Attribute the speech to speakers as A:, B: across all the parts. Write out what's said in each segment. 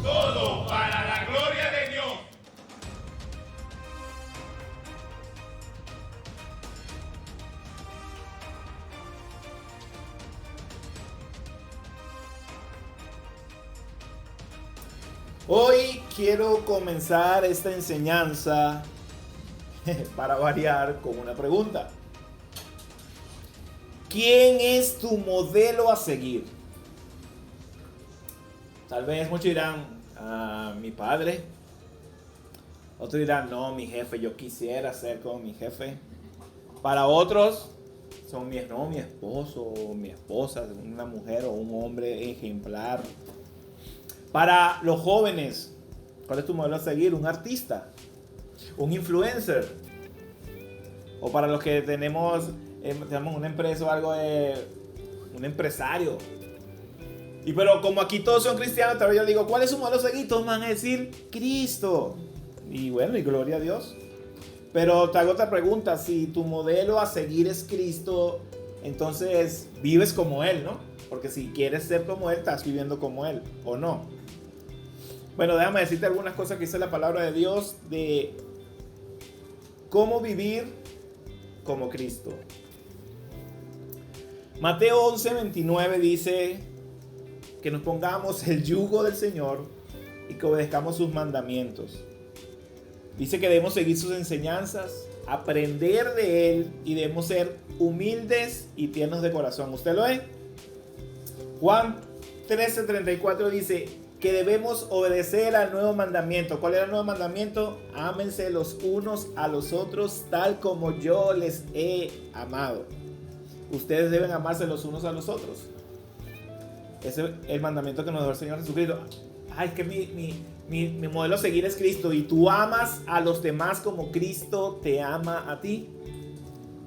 A: Todo para la gloria de Dios.
B: Hoy quiero comenzar esta enseñanza para variar con una pregunta. ¿Quién es tu modelo a seguir? Tal vez muchos dirán, mi padre. Otros dirán, no, mi jefe, yo quisiera ser como mi jefe. Para otros, son mi esposo o mi esposa, una mujer o un hombre ejemplar. Para los jóvenes, ¿cuál es tu modelo a seguir? ¿Un artista? ¿Un influencer? O para los que tenemos una empresa o algo de un empresario. Pero como aquí todos son cristianos, tal vez yo digo, ¿cuál es su modelo a seguir? Todos van a decir Cristo. Y bueno, y gloria a Dios. Pero te hago otra pregunta, si tu modelo a seguir es Cristo, entonces vives como Él, ¿no? Porque si quieres ser como Él, estás viviendo como Él, ¿o no? Bueno, déjame decirte algunas cosas que dice la palabra de Dios de cómo vivir como Cristo. Mateo 11:29 dice que nos pongamos el yugo del Señor y que obedezcamos sus mandamientos. Dice que debemos seguir sus enseñanzas, aprender de Él y debemos ser humildes y tiernos de corazón. ¿Usted lo es? Juan 13:34 dice que debemos obedecer al nuevo mandamiento. ¿Cuál era el nuevo mandamiento? Ámense los unos a los otros tal como yo les he amado. Ustedes deben amarse los unos a los otros. Ese es el mandamiento que nos dio el Señor Jesucristo. Es que mi modelo a seguir es Cristo y tú amas a los demás como Cristo te ama a ti.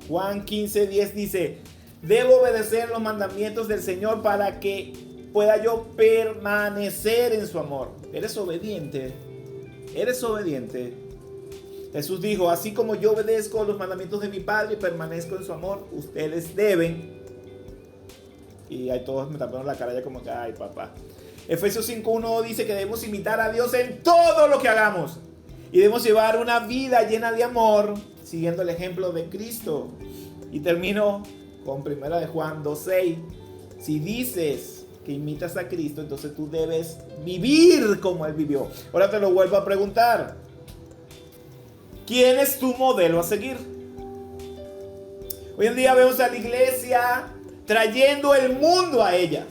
B: Juan 15:10 dice, debo obedecer los mandamientos del Señor para que pueda yo permanecer en su amor. ¿Eres obediente? ¿Eres obediente? Jesús dijo, así como yo obedezco los mandamientos de mi Padre y permanezco en su amor, ustedes deben. Y ahí todos me taparon la cara ya como que, ay papá. Efesios 5:1 dice que debemos imitar a Dios en todo lo que hagamos. Y debemos llevar una vida llena de amor, siguiendo el ejemplo de Cristo. Y termino con 1 de Juan 2:6. Si dices que imitas a Cristo, entonces tú debes vivir como Él vivió. Ahora te lo vuelvo a preguntar. ¿Quién es tu modelo a seguir? Hoy en día vemos a la iglesia trayendo el mundo a ella,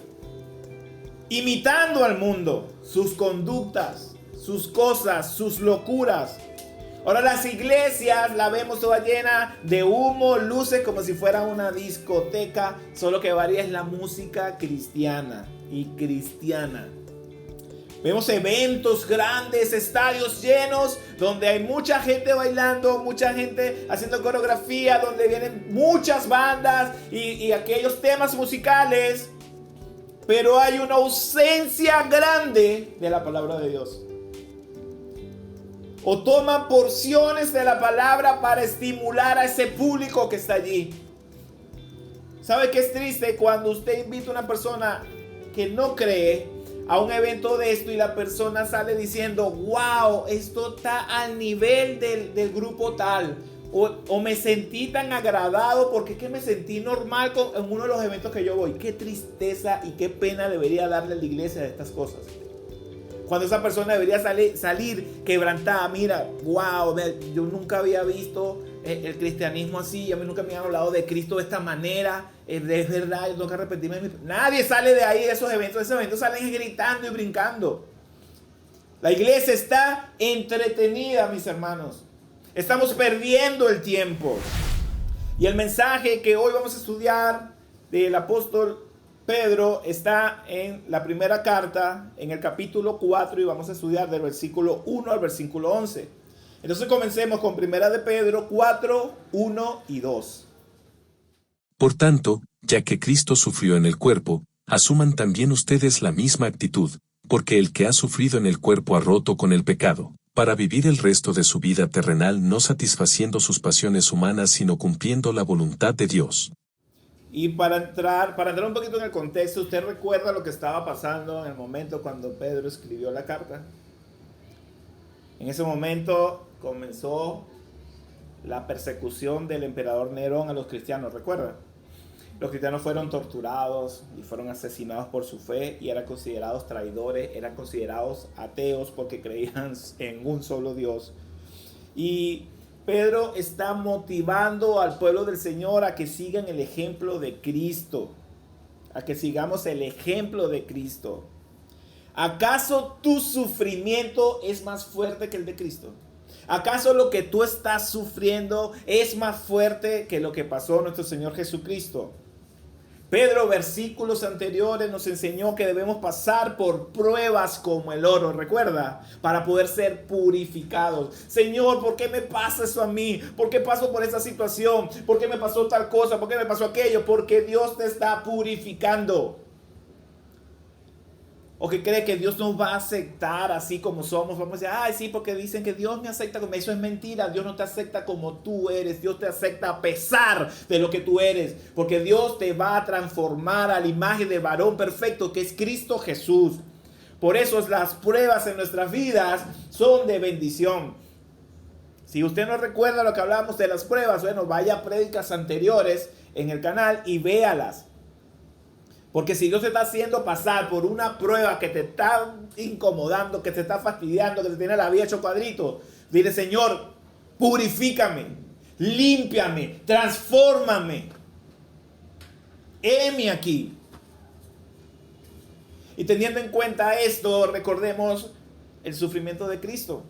B: imitando al mundo, sus conductas, sus cosas, sus locuras. Ahora las iglesias la vemos toda llena de humo, luces como si fuera una discoteca, solo que varía es la música cristiana y cristiana. Vemos eventos grandes, estadios llenos, donde hay mucha gente bailando, mucha gente haciendo coreografía, donde vienen muchas bandas y aquellos temas musicales, pero hay una ausencia grande de la palabra de Dios. O toman porciones de la palabra para estimular a ese público que está allí. ¿Sabe qué es triste? Cuando usted invita a una persona que no cree a un evento de esto y la persona sale diciendo, wow, esto está al nivel del grupo tal. O me sentí tan agradado porque es que me sentí normal en uno de los eventos que yo voy. Qué tristeza y qué pena debería darle a la iglesia de estas cosas. Cuando esa persona debería salir quebrantada. Mira, wow, yo nunca había visto el cristianismo así. A mí nunca me han hablado de Cristo de esta manera. Es verdad, yo tengo que arrepentirme. Nadie sale de ahí, de esos eventos. Esos eventos salen gritando y brincando. La iglesia está entretenida, mis hermanos. Estamos perdiendo el tiempo. Y el mensaje que hoy vamos a estudiar del apóstol Pedro está en la primera carta, en el capítulo 4, y vamos a estudiar del versículo 1 al versículo 11. Entonces comencemos con primera de Pedro 4, 1 y 2.
C: Por tanto, ya que Cristo sufrió en el cuerpo, asuman también ustedes la misma actitud, porque el que ha sufrido en el cuerpo ha roto con el pecado, para vivir el resto de su vida terrenal no satisfaciendo sus pasiones humanas sino cumpliendo la voluntad de Dios.
B: Y para entrar un poquito en el contexto, ¿usted recuerda lo que estaba pasando en el momento cuando Pedro escribió la carta? En ese momento comenzó la persecución del emperador Nerón a los cristianos, ¿recuerda? Los cristianos fueron torturados y fueron asesinados por su fe y eran considerados traidores, eran considerados ateos porque creían en un solo Dios. Y Pedro está motivando al pueblo del Señor a que sigan el ejemplo de Cristo, a que sigamos el ejemplo de Cristo. ¿Acaso tu sufrimiento es más fuerte que el de Cristo? ¿Acaso lo que tú estás sufriendo es más fuerte que lo que pasó a nuestro Señor Jesucristo? Pedro, versículos anteriores, nos enseñó que debemos pasar por pruebas como el oro, ¿recuerda? Para poder ser purificados. Señor, ¿por qué me pasa eso a mí? ¿Por qué paso por esa situación? ¿Por qué me pasó tal cosa? ¿Por qué me pasó aquello? Porque Dios te está purificando. ¿O que cree que Dios nos va a aceptar así como somos? Vamos a decir, ay, sí, porque dicen que Dios me acepta como... Eso es mentira. Dios no te acepta como tú eres. Dios te acepta a pesar de lo que tú eres. Porque Dios te va a transformar a la imagen del varón perfecto que es Cristo Jesús. Por eso las pruebas en nuestras vidas son de bendición. Si usted no recuerda lo que hablamos de las pruebas, bueno, vaya a prédicas anteriores en el canal y véalas. Porque si Dios te está haciendo pasar por una prueba que te está incomodando, que te está fastidiando, que te tiene la vida hecho cuadrito, dile, Señor, purifícame, límpiame, transfórmame. Heme aquí. Y teniendo en cuenta esto, recordemos el sufrimiento de Cristo.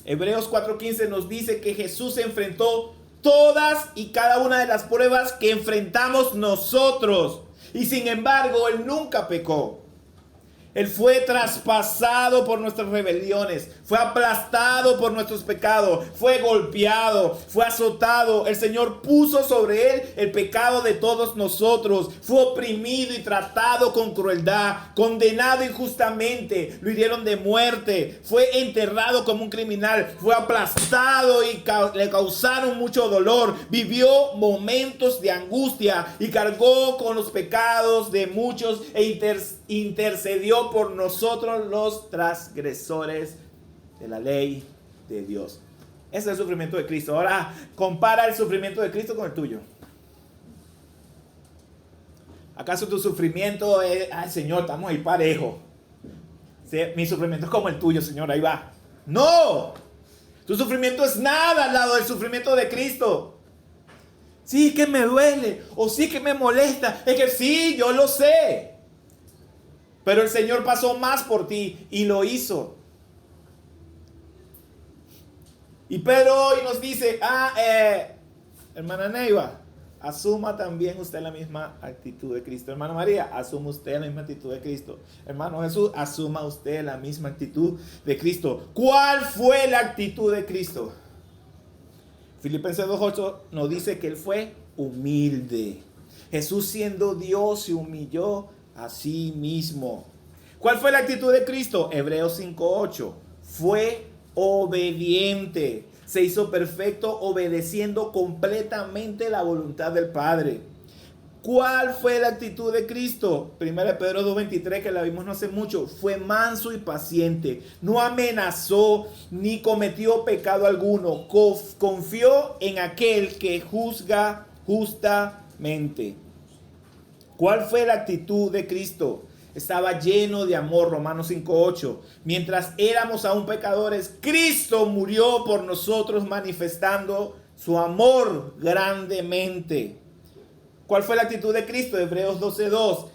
B: Hebreos 4:15 nos dice que Jesús enfrentó todas y cada una de las pruebas que enfrentamos nosotros. Y sin embargo, Él nunca pecó. Él fue traspasado por nuestras rebeliones, fue aplastado por nuestros pecados, fue golpeado, fue azotado. El Señor puso sobre Él el pecado de todos nosotros. Fue oprimido y tratado con crueldad, condenado injustamente, lo hirieron de muerte, fue enterrado como un criminal, fue aplastado y le causaron mucho dolor. Vivió momentos de angustia y cargó con los pecados de muchos e intercedió por nosotros los transgresores de la ley de Dios. Ese es el sufrimiento de Cristo. Ahora compara el sufrimiento de Cristo con el tuyo. ¿Acaso tu sufrimiento es, ay Señor, estamos ahí parejo? ¿Sí? Mi sufrimiento es como el tuyo, Señor, ahí va. No, tu sufrimiento es nada al lado del sufrimiento de Cristo. Sí que me duele, o sí que me molesta. Es que sí, yo lo sé. Pero el Señor pasó más por ti y lo hizo. Y Pedro hoy nos dice, hermana Neiva, asuma también usted la misma actitud de Cristo. Hermana María, asuma usted la misma actitud de Cristo. Hermano Jesús, asuma usted la misma actitud de Cristo. ¿Cuál fue la actitud de Cristo? Filipenses 2:8 nos dice que Él fue humilde. Jesús, siendo Dios, se humilló a sí mismo. ¿Cuál fue la actitud de Cristo? Hebreos 5:8. Fue obediente. Se hizo perfecto obedeciendo completamente la voluntad del Padre. ¿Cuál fue la actitud de Cristo? 1 Pedro 2:23, que la vimos no hace mucho. Fue manso y paciente. No amenazó ni cometió pecado alguno. Confió en aquel que juzga justamente. ¿Cuál fue la actitud de Cristo? Estaba lleno de amor, Romanos 5:8. Mientras éramos aún pecadores, Cristo murió por nosotros manifestando su amor grandemente. ¿Cuál fue la actitud de Cristo? Hebreos 12:2.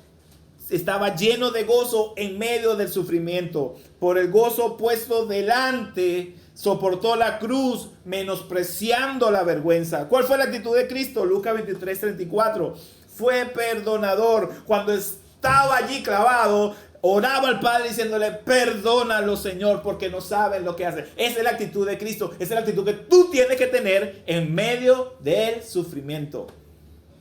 B: Estaba lleno de gozo en medio del sufrimiento. Por el gozo puesto delante, soportó la cruz, menospreciando la vergüenza. ¿Cuál fue la actitud de Cristo? Lucas 23:34. Fue perdonador. Cuando estaba allí clavado, oraba al Padre diciéndole, perdónalo, Señor, porque no saben lo que hacen. Esa es la actitud de Cristo. Esa es la actitud que tú tienes que tener en medio del sufrimiento.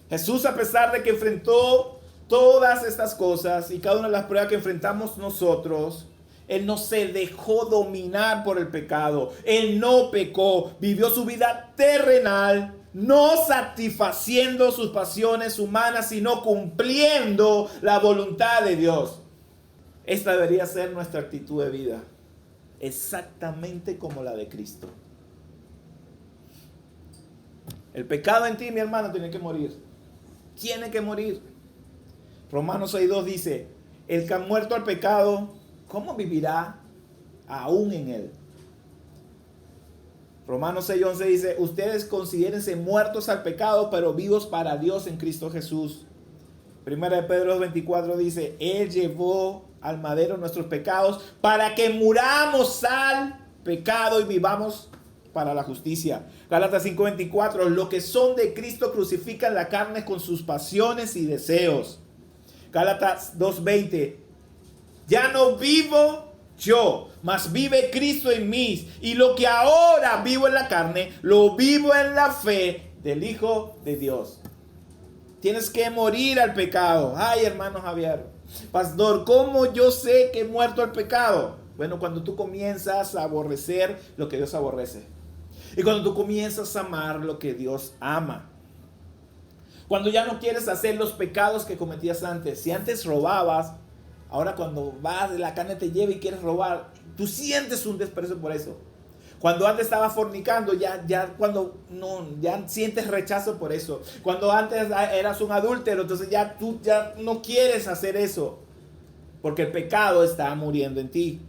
B: Jesús, a pesar de que enfrentó todas estas cosas y cada una de las pruebas que enfrentamos nosotros, Él no se dejó dominar por el pecado. Él no pecó. Vivió su vida terrenal no satisfaciendo sus pasiones humanas, sino cumpliendo la voluntad de Dios. Esta debería ser nuestra actitud de vida, exactamente como la de Cristo. El pecado en ti, mi hermano, tiene que morir. Tiene que morir. Romanos 6:2 dice, el que ha muerto al pecado, ¿cómo vivirá aún en él? Romanos 6:11 dice, ustedes considérense muertos al pecado, pero vivos para Dios en Cristo Jesús. Primera de Pedro 2:24 dice, Él llevó al madero nuestros pecados para que muramos al pecado y vivamos para la justicia. Gálatas 5:24, los que son de Cristo crucifican la carne con sus pasiones y deseos. Gálatas 2:20, ya no vivo yo, mas vive Cristo en mí, y lo que ahora vivo en la carne, lo vivo en la fe del Hijo de Dios. Tienes que morir al pecado. Ay, hermano Javier, pastor, ¿cómo yo sé que he muerto al pecado? Bueno, cuando tú comienzas a aborrecer lo que Dios aborrece. Y cuando tú comienzas a amar lo que Dios ama. Cuando ya no quieres hacer los pecados que cometías antes. Si antes robabas, ahora cuando vas, la carne te lleva y quieres robar, tú sientes un desprecio por eso. Cuando antes estabas fornicando, ya sientes rechazo por eso. Cuando antes eras un adúltero, entonces ya tú ya no quieres hacer eso. Porque el pecado está muriendo en ti.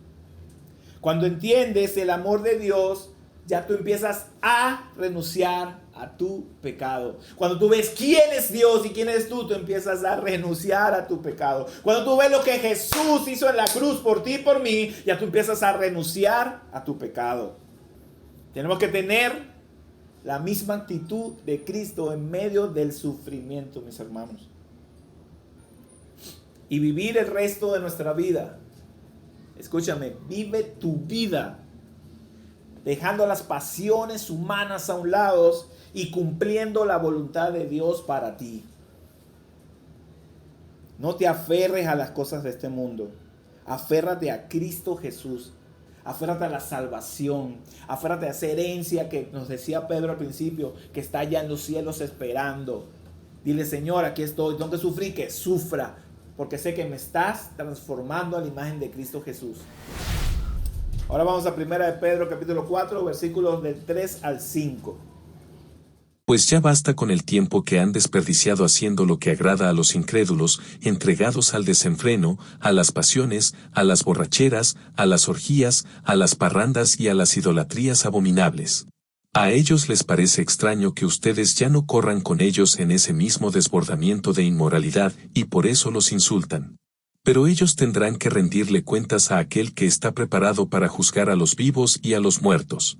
B: Cuando entiendes el amor de Dios, ya tú empiezas a renunciar a tu pecado. Cuando tú ves quién es Dios y quién eres tú empiezas a renunciar a tu pecado. Cuando tú ves lo que Jesús hizo en la cruz por ti y por mí, ya tú empiezas a renunciar a tu pecado. Tenemos que tener la misma actitud de Cristo en medio del sufrimiento, mis hermanos. Y vivir el resto de nuestra vida. Escúchame, vive tu vida dejando las pasiones humanas a un lado y cumpliendo la voluntad de Dios para ti. No te aferres a las cosas de este mundo. Aférrate a Cristo Jesús. Aférrate a la salvación. Aférrate a esa herencia que nos decía Pedro al principio, que está allá en los cielos esperando. Dile, Señor, aquí estoy. Tengo que sufrir, que sufra, porque sé que me estás transformando a la imagen de Cristo Jesús. Ahora vamos a 1 de Pedro capítulo 4, versículos del 3 al 5.
C: Pues ya basta con el tiempo que han desperdiciado haciendo lo que agrada a los incrédulos, entregados al desenfreno, a las pasiones, a las borracheras, a las orgías, a las parrandas y a las idolatrías abominables. A ellos les parece extraño que ustedes ya no corran con ellos en ese mismo desbordamiento de inmoralidad, y por eso los insultan. Pero ellos tendrán que rendirle cuentas a aquel que está preparado para juzgar a los vivos y a los muertos.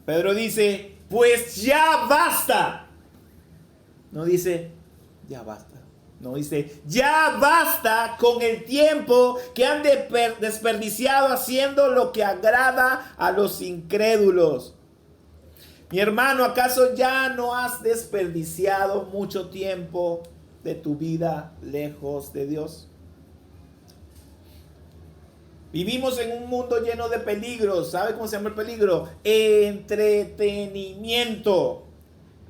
B: Pedro dice, pues ya basta. No dice, ya basta. No dice, ya basta con el tiempo que han desperdiciado haciendo lo que agrada a los incrédulos. Mi hermano, ¿acaso ya no has desperdiciado mucho tiempo de tu vida lejos de Dios? Vivimos en un mundo lleno de peligros. ¿Sabe cómo se llama el peligro? Entretenimiento.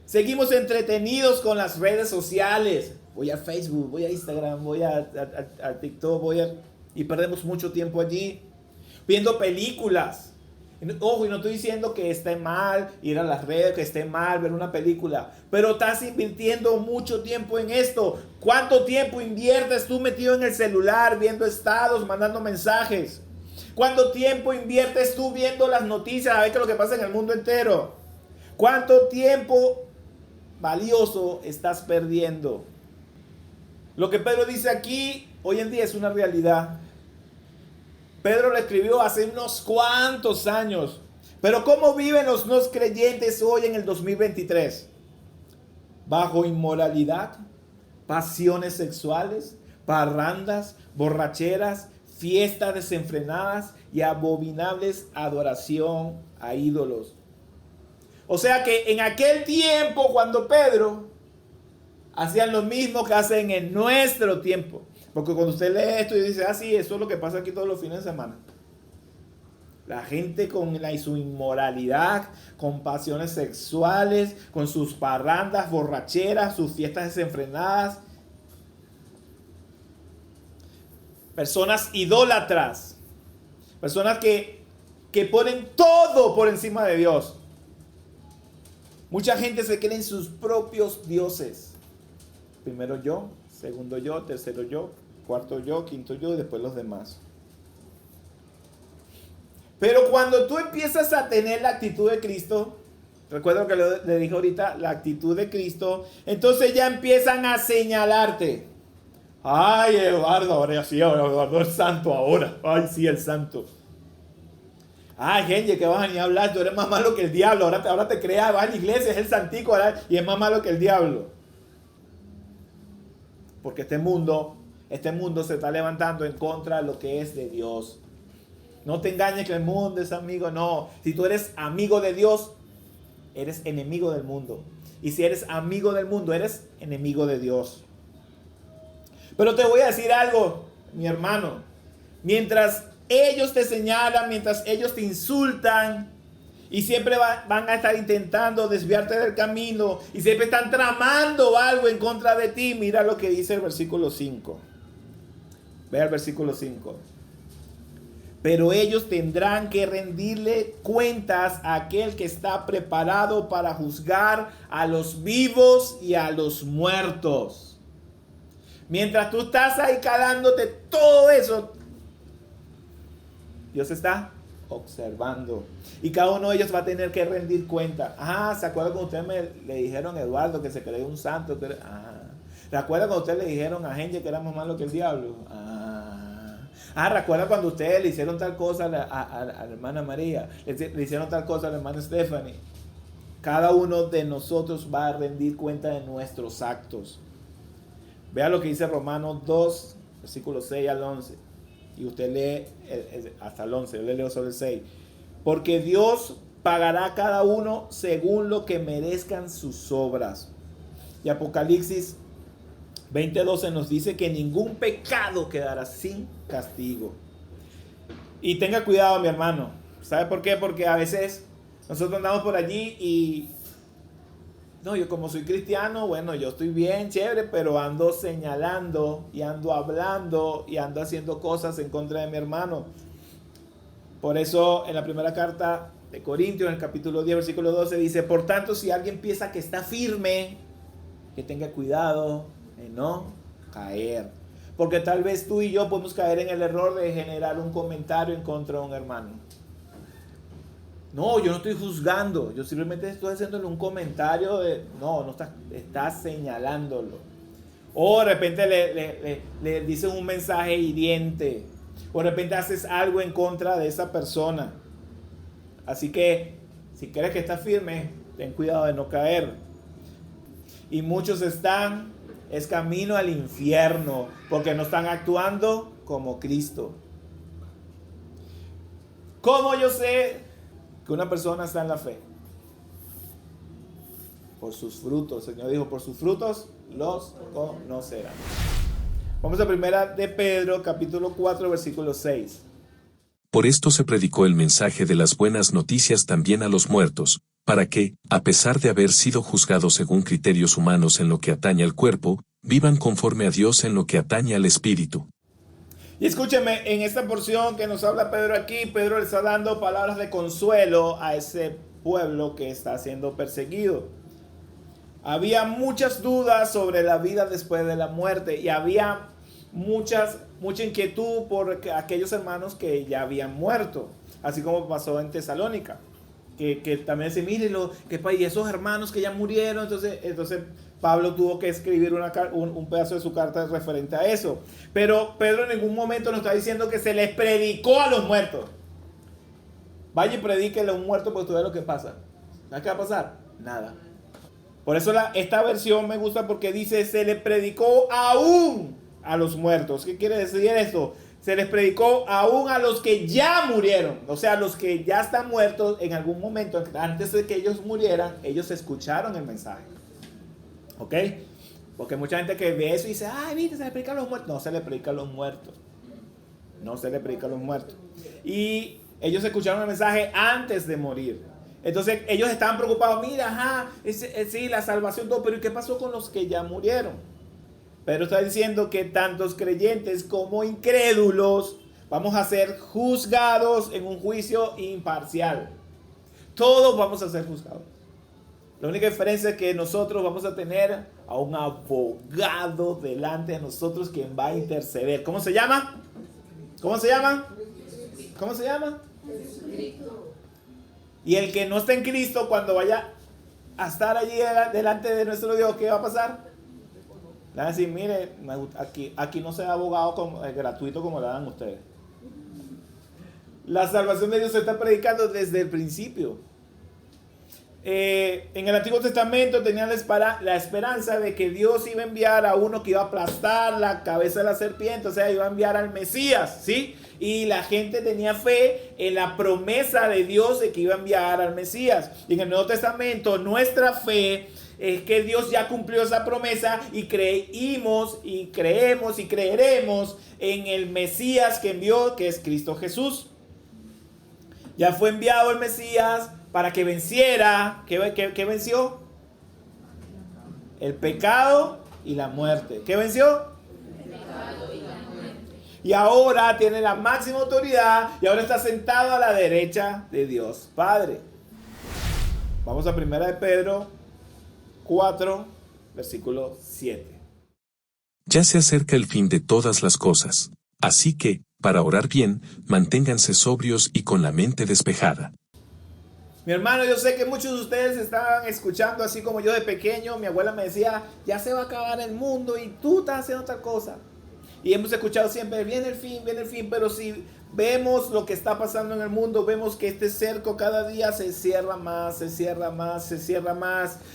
B: Seguimos entretenidos con las redes sociales. Voy a Facebook, voy a Instagram, voy a TikTok, y perdemos mucho tiempo allí viendo películas. Ojo, y no estoy diciendo que esté mal ir a las redes, que esté mal ver una película, pero estás invirtiendo mucho tiempo en esto. ¿Cuánto tiempo inviertes tú metido en el celular, viendo estados, mandando mensajes? ¿Cuánto tiempo inviertes tú viendo las noticias a ver qué es lo que pasa en el mundo entero? ¿Cuánto tiempo valioso estás perdiendo? Lo que Pedro dice aquí hoy en día es una realidad. Pedro lo escribió hace unos cuantos años. Pero ¿cómo viven los no creyentes hoy en el 2023? Bajo inmoralidad, pasiones sexuales, parrandas, borracheras, fiestas desenfrenadas y abominables adoración a ídolos. O sea que en aquel tiempo, cuando Pedro hacían lo mismo que hacen en nuestro tiempo. Porque cuando usted lee esto y dice, sí, eso es lo que pasa aquí todos los fines de semana. La gente con su inmoralidad, con pasiones sexuales, con sus parrandas, borracheras, sus fiestas desenfrenadas. Personas idólatras. Personas que ponen todo por encima de Dios. Mucha gente se cree en sus propios dioses. Primero yo, segundo yo, tercero yo, cuarto yo, quinto yo y después los demás. Pero cuando tú empiezas a tener la actitud de Cristo, recuerda lo que le dije ahorita, la actitud de Cristo, entonces ya empiezan a señalarte. Ay, Eduardo, ahora sí, Eduardo el santo ahora. Ay, sí, el santo. Ay, gente, que vas a venir a hablar, tú eres más malo que el diablo. Ahora te creas, vas a la iglesia, es el santico ahora, y es más malo que el diablo. Porque este mundo se está levantando en contra de lo que es de Dios. No te engañes que el mundo es amigo, no. Si tú eres amigo de Dios, eres enemigo del mundo. Y si eres amigo del mundo, eres enemigo de Dios. Pero te voy a decir algo, mi hermano. Mientras ellos te señalan, mientras ellos te insultan, y siempre van a estar intentando desviarte del camino, y siempre están tramando algo en contra de ti, mira lo que dice el versículo 5. Ve al versículo 5. Pero ellos tendrán que rendirle cuentas a aquel que está preparado para juzgar a los vivos y a los muertos. Mientras tú estás ahí calándote todo eso, Dios está observando. Y cada uno de ellos va a tener que rendir cuenta. ¿Se acuerdan cuando ustedes le dijeron a Eduardo que se creía un santo? ¿Se acuerdan cuando ustedes le dijeron a gente que era más malo que el diablo? ¿Recuerda cuando ustedes le hicieron tal cosa a la hermana María? Le hicieron tal cosa a la hermana Stephanie. Cada uno de nosotros va a rendir cuenta de nuestros actos. Vea lo que dice Romanos 2, versículos 6 al 11. Y usted lee hasta el 11, yo le leo solo el 6. Porque Dios pagará a cada uno según lo que merezcan sus obras. Y Apocalipsis 20:12 nos dice que ningún pecado quedará sin castigo. Y tenga cuidado, mi hermano. ¿Sabe por qué? Porque a veces nosotros andamos por allí y no, yo como soy cristiano, bueno, yo estoy bien, chévere, pero ando señalando y ando hablando y ando haciendo cosas en contra de mi hermano. Por eso en la primera carta de Corintios, en el capítulo 10, versículo 12, dice: por tanto, si alguien piensa que está firme, que tenga cuidado de no caer. Porque tal vez tú y yo podemos caer en el error de generar un comentario en contra de un hermano. No, yo no estoy juzgando, yo simplemente estoy haciéndole un comentario no estás señalándolo. O de repente le dices un mensaje hiriente, o de repente haces algo en contra de esa persona. Así que, si crees que estás firme, ten cuidado de no caer. Y muchos es camino al infierno, porque no están actuando como Cristo. ¿Cómo yo sé que una persona está en la fe? Por sus frutos. El Señor dijo: por sus frutos los conocerán. Vamos a primera de Pedro, capítulo 4, versículo 6.
C: Por esto se predicó el mensaje de las buenas noticias también a los muertos, para que, a pesar de haber sido juzgados según criterios humanos en lo que atañe al cuerpo, vivan conforme a Dios en lo que atañe al espíritu.
B: Y escúcheme, en esta porción que nos habla Pedro aquí, Pedro le está dando palabras de consuelo a ese pueblo que está siendo perseguido. Había muchas dudas sobre la vida después de la muerte y había mucha inquietud por aquellos hermanos que ya habían muerto, así como pasó en Tesalónica, que también se mire y esos hermanos que ya murieron. Entonces Pablo tuvo que escribir un pedazo de su carta referente a eso. Pero Pedro en ningún momento nos está diciendo que se les predicó a los muertos. Vaya y predíquele a un muerto, pues tú ves lo que pasa. ¿Sabes qué va a pasar? Nada. Por eso esta versión me gusta, porque dice: se les predicó aún a los muertos. ¿Qué quiere decir esto? Se les predicó aún a los que ya murieron. O sea, los que ya están muertos en algún momento, antes de que ellos murieran, ellos escucharon el mensaje. ¿Ok? Porque mucha gente que ve eso y dice: ay, viste, se le predica a los muertos. No se le predica a los muertos. No se le predica a los muertos. Y Ellos escucharon el mensaje antes de morir. Entonces ellos estaban preocupados. Mira, ajá, sí, la salvación, todo. Pero ¿y qué pasó con los que ya murieron? Pedro está diciendo que tantos creyentes como incrédulos vamos a ser juzgados en un juicio imparcial. Todos vamos a ser juzgados. La única diferencia es que nosotros vamos a tener a un abogado delante de nosotros quien va a interceder. ¿Cómo se llama? ¿Cómo se llama? ¿Cómo se llama? Y el que no está en Cristo, cuando vaya a estar allí delante de nuestro Dios, ¿qué va a pasar? Le van a decir, mire, aquí no se da abogado gratuito como le dan ustedes. La salvación de Dios se está predicando desde el principio. En el Antiguo Testamento tenían la esperanza de que Dios iba a enviar a uno que iba a aplastar la cabeza de la serpiente, o sea, iba a enviar al Mesías, ¿sí? Y la gente tenía fe en la promesa de Dios de que iba a enviar al Mesías. Y en el Nuevo Testamento nuestra fe es que Dios ya cumplió esa promesa y creemos y creeremos en el Mesías que envió, que es Cristo Jesús. Ya fue enviado el Mesías para que venciera. ¿Qué venció? El pecado y la muerte. ¿Qué venció? El pecado y la muerte. Y ahora tiene la máxima autoridad y ahora está sentado a la derecha de Dios Padre. Vamos a 1 de Pedro 4, versículo 7.
C: Ya se acerca el fin de todas las cosas. Así que, para orar bien, manténganse sobrios y con la mente despejada.
B: Mi hermano, yo sé que muchos de ustedes estaban escuchando así como yo de pequeño. Mi abuela me decía, ya se va a acabar el mundo y tú estás haciendo otra cosa. Y hemos escuchado siempre, viene el fin, pero si vemos lo que está pasando en el mundo, vemos que este cerco cada día se cierra más.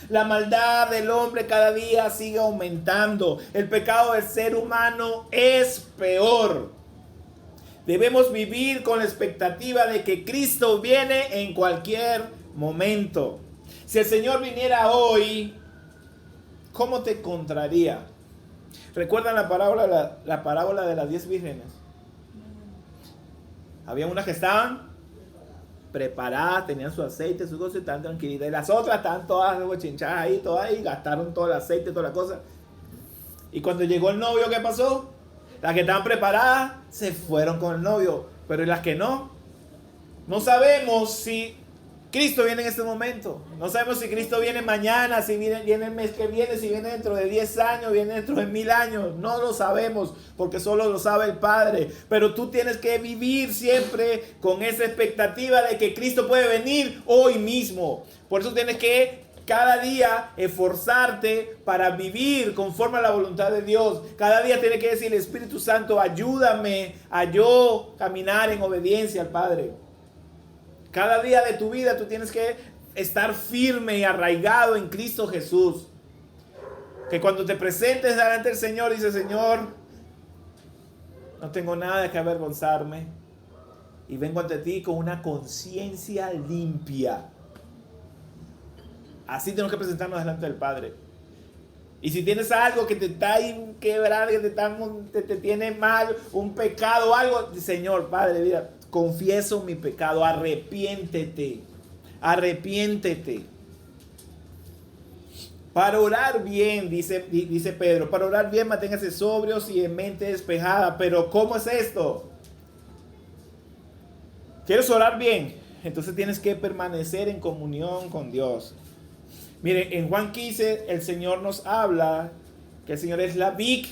B: La maldad del hombre cada día sigue aumentando. El pecado del ser humano es peor. Debemos vivir con la expectativa de que Cristo viene en cualquier momento. Si el Señor viniera hoy, ¿cómo te encontraría? ¿Recuerdan la parábola de las 10 vírgenes? Había unas que estaban preparadas, tenían su aceite, su cosa y estaban tranquilitas. Y las otras estaban todas chinchadas ahí, gastaron todo el aceite, toda la cosa. Y cuando llegó el novio, ¿qué pasó? Las que estaban preparadas se fueron con el novio, pero ¿y las que no? No sabemos si Cristo viene en este momento. No sabemos si Cristo viene mañana, si viene el mes que viene, si viene dentro de 10 años, viene dentro de 1000 años. No lo sabemos porque solo lo sabe el Padre. Pero tú tienes que vivir siempre con esa expectativa de que Cristo puede venir hoy mismo. Por eso tienes que cada día esforzarte para vivir conforme a la voluntad de Dios. Cada día tienes que decir, Espíritu Santo, ayúdame a yo caminar en obediencia al Padre. Cada día de tu vida tú tienes que estar firme y arraigado en Cristo Jesús. Que cuando te presentes delante del Señor, dice, Señor, no tengo nada de que avergonzarme. Y vengo ante ti con una conciencia limpia. Así tenemos que presentarnos delante del Padre. Y si tienes algo que te está quebrando, que te tiene mal, un pecado o algo, Señor, Padre, mira, confieso mi pecado, arrepiéntete. Para orar bien, dice Pedro, para orar bien manténgase sobrios y en mente despejada. Pero ¿cómo es esto? ¿Quieres orar bien? Entonces tienes que permanecer en comunión con Dios. Mire, en Juan 15 el Señor nos habla que el Señor es la vid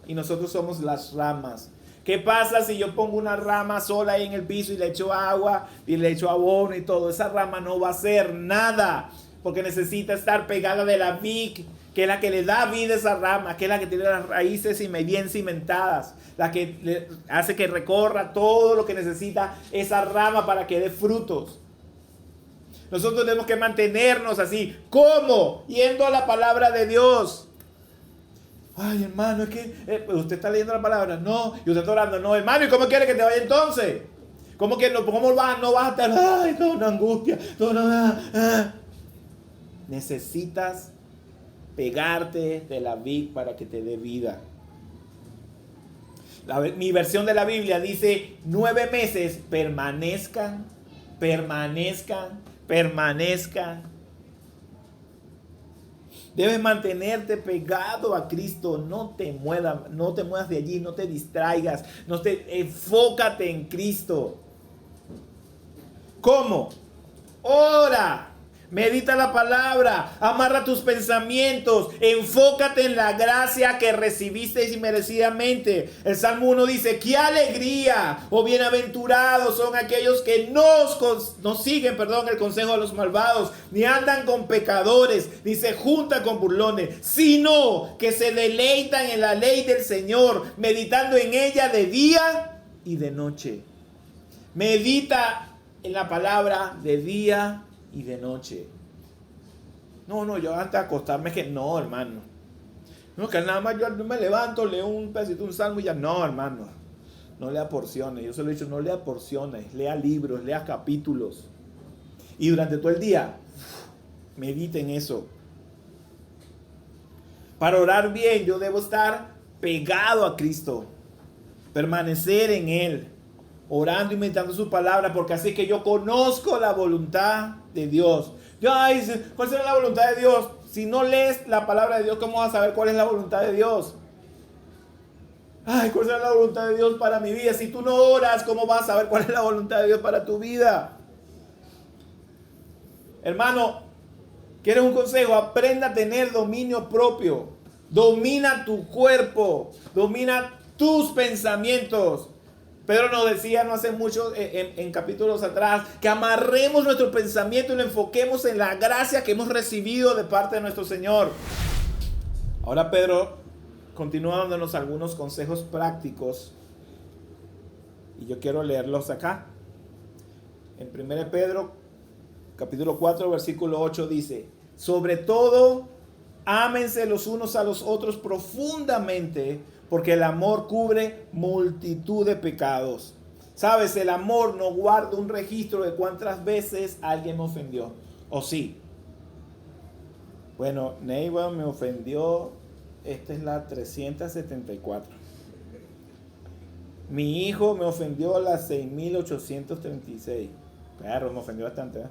B: y nosotros somos las ramas. ¿Qué pasa si yo pongo una rama sola ahí en el piso y le echo agua y le echo abono y todo? Esa rama no va a hacer nada porque necesita estar pegada de la vid, que es la que le da vida a esa rama, que es la que tiene las raíces bien cimentadas, la que le hace que recorra todo lo que necesita esa rama para que dé frutos. Nosotros tenemos que mantenernos así. ¿Cómo? Yendo a la palabra de Dios. Ay, hermano, es que usted está leyendo la palabra. No, y usted está orando. No, hermano, ¿y cómo quiere que te vaya entonces? ¿Cómo que no vas a estar? Ay, toda una angustia. Necesitas pegarte de la vid para que te dé vida. Mi versión de la Biblia dice 9 meses, permanezcan. Debes mantenerte pegado a Cristo, no te muevas de allí, no te distraigas, enfócate en Cristo. ¿Cómo? Ora, medita la palabra, amarra tus pensamientos, enfócate en la gracia que recibiste inmerecidamente. El Salmo 1 dice, qué alegría o bienaventurados son aquellos que no siguen el consejo de los malvados, ni andan con pecadores, ni se juntan con burlones, sino que se deleitan en la ley del Señor, meditando en ella de día y de noche. Medita en la palabra de día y de noche. No, yo antes de acostarme no, hermano. No, que nada más yo me levanto, leo un pedacito, un salmo y ya. No, hermano. No lea porciones. Yo se lo he dicho, no lea porciones. Lea libros, lea capítulos. Y durante todo el día, medite en eso. Para orar bien, yo debo estar pegado a Cristo. Permanecer en Él. Orando y meditando su palabra, porque así que yo conozco la voluntad de Dios. ¿Cuál será la voluntad de Dios? Si no lees la palabra de Dios, ¿cómo vas a saber cuál es la voluntad de Dios? ¿Cuál será la voluntad de Dios para mi vida? Si tú no oras, ¿cómo vas a saber cuál es la voluntad de Dios para tu vida? Hermano, ¿quieres un consejo? Aprenda a tener dominio propio. Domina tu cuerpo. Domina tus pensamientos. Pedro nos decía no hace mucho, en capítulos atrás, que amarremos nuestro pensamiento y lo enfoquemos en la gracia que hemos recibido de parte de nuestro Señor. Ahora Pedro continúa dándonos algunos consejos prácticos y yo quiero leerlos acá. En 1 Pedro, capítulo 4, versículo 8 dice, sobre todo, ámense los unos a los otros profundamente, porque el amor cubre multitud de pecados. Sabes, el amor no guarda un registro de cuántas veces alguien me ofendió. ¿O sí? Bueno, Neiva me ofendió. Esta es la 374. Mi hijo me ofendió a la 6836. Claro, me ofendió bastante, ¿eh?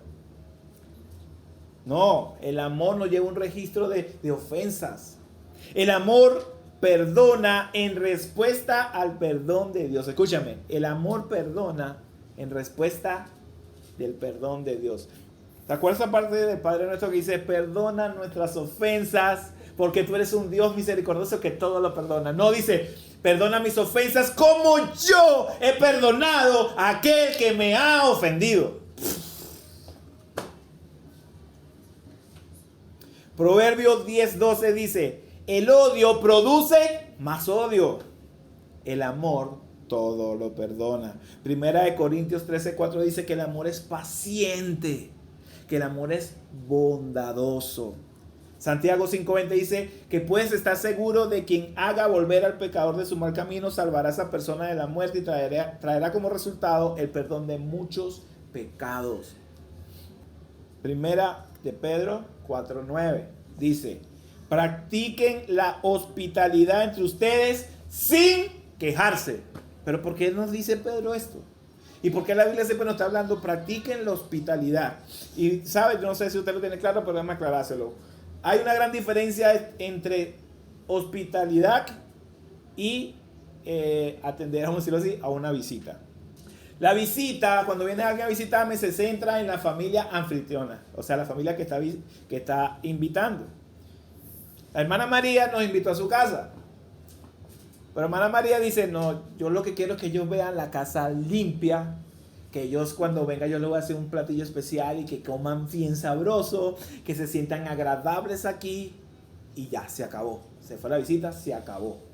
B: No, el amor no lleva un registro de ofensas. El amor perdona en respuesta al perdón de Dios. Escúchame, el amor perdona en respuesta del perdón de Dios. ¿Te acuerdas esa parte del Padre Nuestro que dice, perdona nuestras ofensas, porque tú eres un Dios misericordioso que todo lo perdona? No dice, perdona mis ofensas como yo he perdonado a aquel que me ha ofendido. Proverbios 10:12 dice, el odio produce más odio. El amor todo lo perdona. Primera de Corintios 13:4 dice que el amor es paciente, que el amor es bondadoso. Santiago 5:20 dice que puedes estar seguro de quien haga volver al pecador de su mal camino, salvará a esa persona de la muerte y traerá como resultado el perdón de muchos pecados. Primera de Pedro 4:9 dice, practiquen la hospitalidad entre ustedes sin quejarse. Pero ¿por qué nos dice Pedro esto? ¿Y por qué la Biblia siempre nos está hablando? Practiquen la hospitalidad. Y ¿sabes? Yo no sé si usted lo tiene claro, pero déjame aclarárselo. Hay una gran diferencia entre hospitalidad y atender, vamos a decirlo así, a una visita. La visita, cuando viene alguien a visitarme, se centra en la familia anfitriona, o sea, la familia que está invitando. La hermana María nos invitó a su casa. Pero hermana María dice, no, yo lo que quiero es que ellos vean la casa limpia, que ellos cuando vengan yo les voy a hacer un platillo especial y que coman bien sabroso, que se sientan agradables aquí y ya, se acabó. Se fue la visita, se acabó.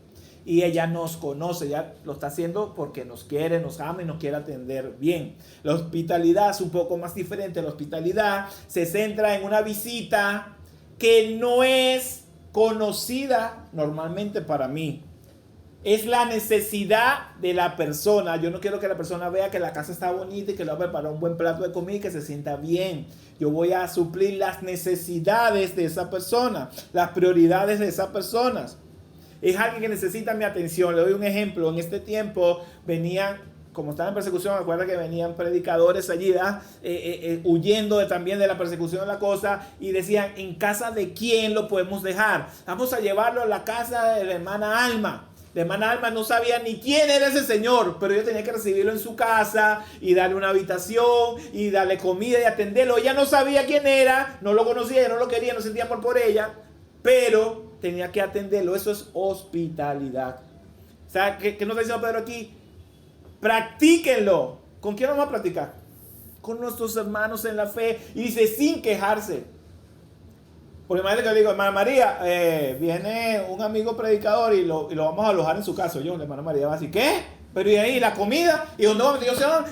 B: Y ella nos conoce, ya lo está haciendo porque nos quiere, nos ama y nos quiere atender bien. La hospitalidad es un poco más diferente. La hospitalidad se centra en una visita que no es conocida normalmente para mí. Es la necesidad de la persona. Yo no quiero que la persona vea que la casa está bonita y que le voy a preparar un buen plato de comida y que se sienta bien. Yo voy a suplir las necesidades de esa persona, las prioridades de esas personas. Es alguien que necesita mi atención. Le doy un ejemplo. En este tiempo venían, como estaban en persecución, recuerda que venían predicadores allí, huyendo también de la persecución de la cosa, y decían, ¿en casa de quién lo podemos dejar? Vamos a llevarlo a la casa de la hermana Alma. La hermana Alma no sabía ni quién era ese señor, pero ella tenía que recibirlo en su casa y darle una habitación y darle comida y atenderlo. Ella no sabía quién era, no lo conocía, ella no lo quería, no sentía amor por ella, pero tenía que atenderlo. Eso es hospitalidad. O sea, ¿qué nos está diciendo Pedro aquí? Practíquenlo. ¿Con quién vamos a practicar? Con nuestros hermanos en la fe. Y dice, sin quejarse. Porque imagínate que yo digo, hermana María, viene un amigo predicador y lo vamos a alojar en su casa. Yo, la hermana María va a decir, ¿qué? Pero y ahí la comida, y dónde vamos, Dios se va.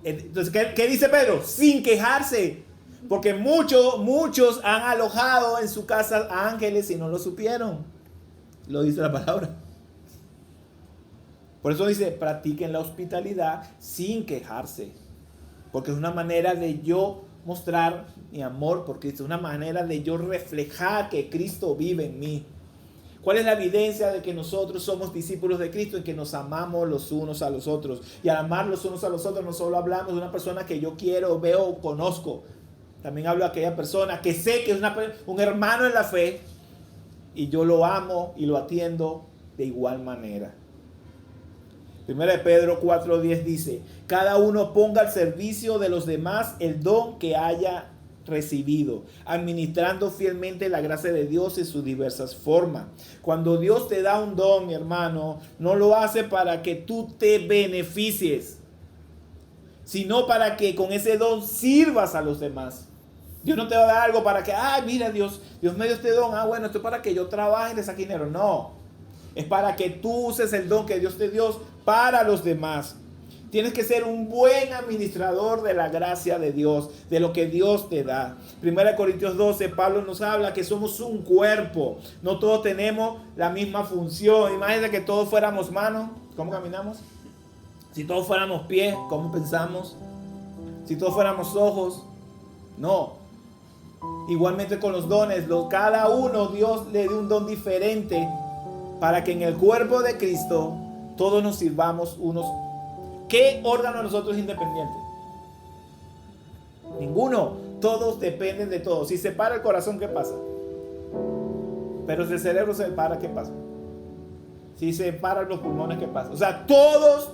B: Entonces, ¿qué dice Pedro? Sin quejarse. Porque muchos han alojado en su casa ángeles y no lo supieron. Lo dice la palabra. Por eso dice, practiquen la hospitalidad sin quejarse. Porque es una manera de yo mostrar mi amor por Cristo. Es una manera de yo reflejar que Cristo vive en mí. ¿Cuál es la evidencia de que nosotros somos discípulos de Cristo? En que nos amamos los unos a los otros. Y al amar los unos a los otros no solo hablamos de una persona que yo quiero, veo o conozco. También hablo de aquella persona que sé que es un hermano en la fe. Y yo lo amo y lo atiendo de igual manera. Primera de Pedro 4:10 dice, cada uno ponga al servicio de los demás el don que haya recibido, administrando fielmente la gracia de Dios en sus diversas formas. Cuando Dios te da un don, mi hermano, no lo hace para que tú te beneficies, sino para que con ese don sirvas a los demás. Dios no te va a dar algo para que, mira, Dios me dio este don, bueno, esto es para que yo trabaje y le saque dinero. No, es para que tú uses el don que Dios te dio para los demás. Tienes que ser un buen administrador de la gracia de Dios, de lo que Dios te da. 1 Corintios 12, Pablo nos habla que somos un cuerpo. No todos tenemos la misma función. Imagínate que todos fuéramos manos, ¿cómo caminamos? Si todos fuéramos pies, ¿cómo pensamos? Si todos fuéramos ojos, no. Igualmente con los dones, cada uno Dios le dio un don diferente para que en el cuerpo de Cristo todos nos sirvamos unos. ¿Qué órgano de nosotros es independiente? Ninguno. Todos dependen de todos. Si se para el corazón, ¿qué pasa? Pero si el cerebro se para, ¿qué pasa? Si se paran los pulmones, ¿qué pasa? O sea, todos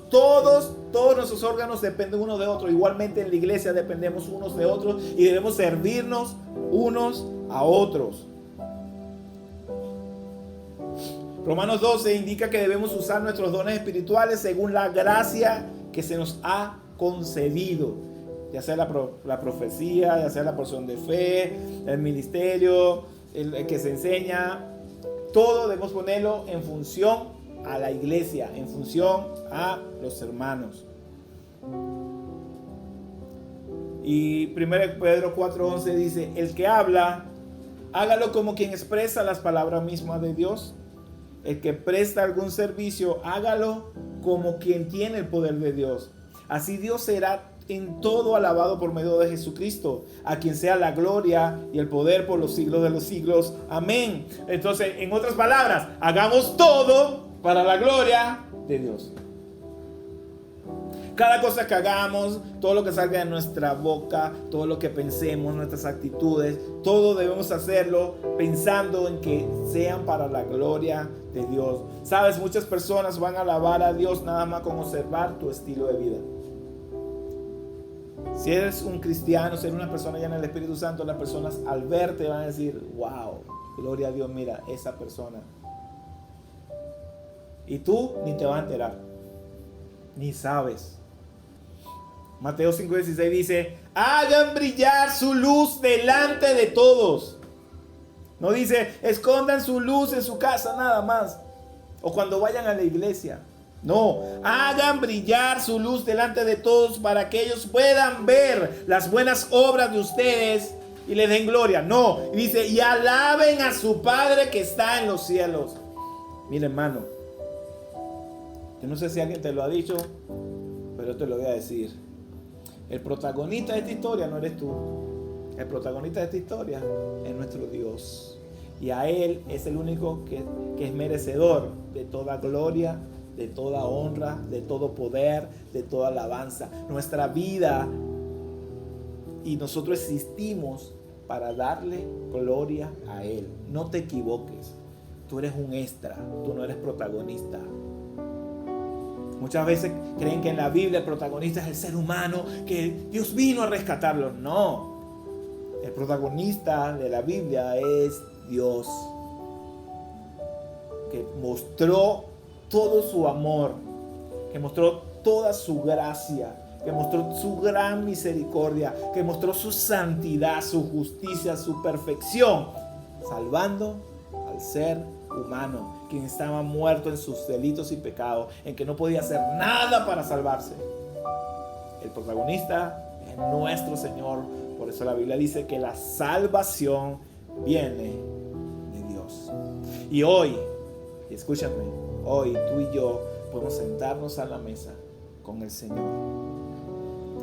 B: nuestros órganos dependen unos de otros. Igualmente en la iglesia dependemos unos de otros y debemos servirnos unos a otros. Romanos 12 indica que debemos usar nuestros dones espirituales según la gracia que se nos ha concedido, ya sea la profecía, ya sea la porción de fe, el ministerio, el que se enseña. Todo debemos ponerlo en función a la iglesia, en función a los hermanos. Y 1 Pedro 4:11 dice, el que habla, hágalo como quien expresa las palabras mismas de Dios. El que presta algún servicio, hágalo como quien tiene el poder de Dios. Así Dios será en todo alabado por medio de Jesucristo, a quien sea la gloria y el poder por los siglos de los siglos. Amén. Entonces, en otras palabras, hagamos todo para la gloria de Dios. Cada cosa que hagamos, todo lo que salga de nuestra boca, todo lo que pensemos, nuestras actitudes, todo debemos hacerlo pensando en que sean para la gloria de Dios. Sabes, muchas personas van a alabar a Dios nada más con observar tu estilo de vida. Si eres un cristiano, si eres una persona llena del Espíritu Santo, las personas al verte van a decir, wow, gloria a Dios, mira, esa persona. Y tú ni te vas a enterar, ni sabes. Mateo 5:16 dice, hagan brillar su luz delante de todos. No dice, escondan su luz en su casa nada más, o cuando vayan a la iglesia. No, hagan brillar su luz delante de todos para que ellos puedan ver las buenas obras de ustedes y les den gloria. No, dice, y alaben a su Padre que está en los cielos. Mira, hermano, yo no sé si alguien te lo ha dicho, pero te lo voy a decir. El protagonista de esta historia no eres tú. El protagonista de esta historia es nuestro Dios. Y a Él es el único que es merecedor de toda gloria, de toda honra, de todo poder, de toda alabanza. Nuestra vida y nosotros existimos para darle gloria a Él. No te equivoques. Tú eres un extra, tú no eres protagonista. Muchas veces creen que en la Biblia el protagonista es el ser humano, que Dios vino a rescatarlo. No. El protagonista de la Biblia es Dios, que mostró todo su amor, que mostró toda su gracia, que mostró su gran misericordia, que mostró su santidad, su justicia, su perfección, salvando al ser humano, quien estaba muerto en sus delitos y pecados, en que no podía hacer nada para salvarse. El protagonista es nuestro Señor. Por eso la Biblia dice que la salvación viene de Dios. Y hoy, escúchame, hoy tú y yo podemos sentarnos a la mesa con el Señor,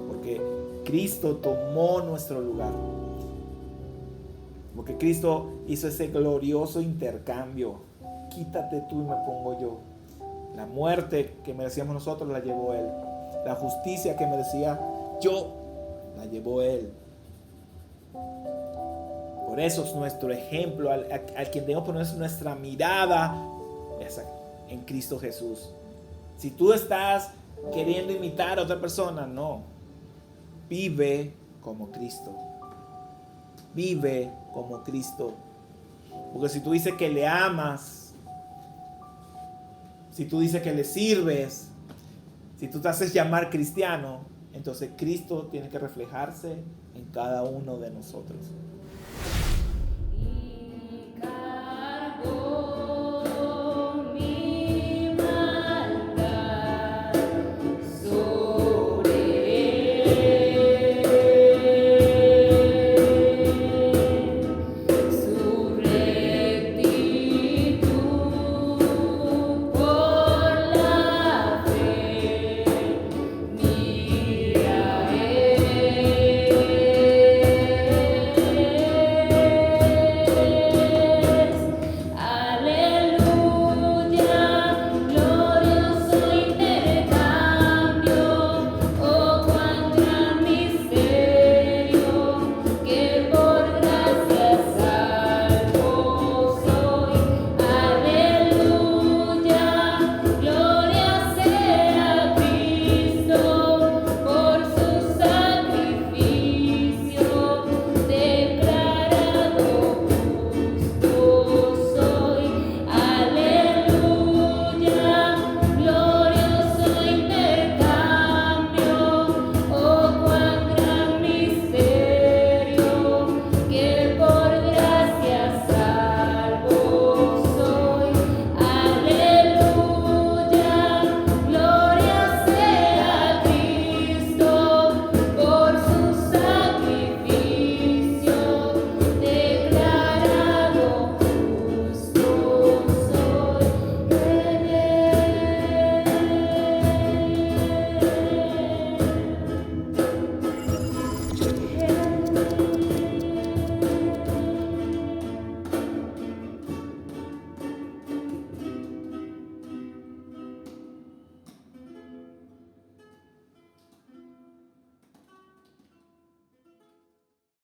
B: porque Cristo tomó nuestro lugar, porque Cristo hizo ese glorioso intercambio. Quítate tú y me pongo yo. La muerte que merecíamos nosotros la llevó Él. La justicia que merecía yo la llevó Él. Por eso es nuestro ejemplo, al quien debemos poner nuestra mirada en Cristo Jesús. Si tú estás queriendo imitar a otra persona, no. Vive como Cristo. Vive como Cristo. Porque si tú dices que le amas, si tú dices que le sirves, si tú te haces llamar cristiano, entonces Cristo tiene que reflejarse en cada uno de nosotros.
D: So